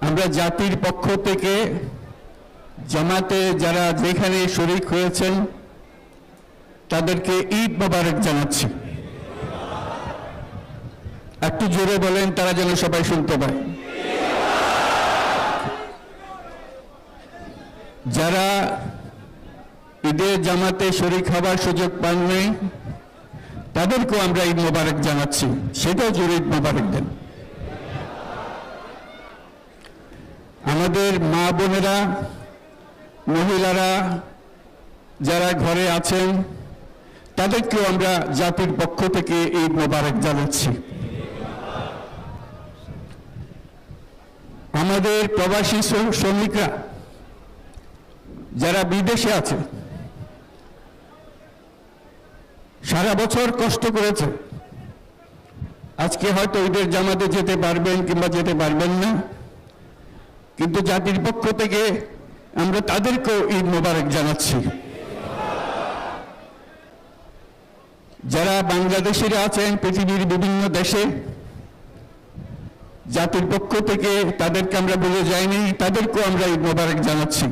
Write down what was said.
আমরা জাতির পক্ষ থেকে জামাতে যারা যেখানে শরীক হয়েছেন তাদেরকে ঈদ মোবারক জানাচ্ছি। একটু জোরে বলেন, তারা যেন সবাই শুনতে পায়। যারা ঈদের জামাতে শরীক হবার সুযোগ পাননি তাদেরকেও আমরা ঈদ মোবারক জানাচ্ছি, সেটাও জোরে ঈদ মোবারক দেন। আমাদের মা বোনেরা, মহিলারা যারা ঘরে আছেন তাদেরকেও আমরা জাতির পক্ষ থেকে ঈদ মোবারক জানাচ্ছি। আমাদের প্রবাসী শ্রমিকরা যারা বিদেশে আছে, সারা বছর কষ্ট করেছে, আজকে হয়তো ঈদের জামাতে যেতে পারবেন কিংবা যেতে পারবেন না, কিন্তু জাতির পক্ষ থেকে আমরা তাদেরকেও ঈদ মোবারক জানাচ্ছি। যারা বাংলাদেশিরা আছেন পৃথিবীর বিভিন্ন দেশে, জাতির পক্ষ থেকে তাদেরকে আমরা ভুলে যাইনি, তাদেরকেও আমরা ঈদ মোবারক জানাচ্ছি।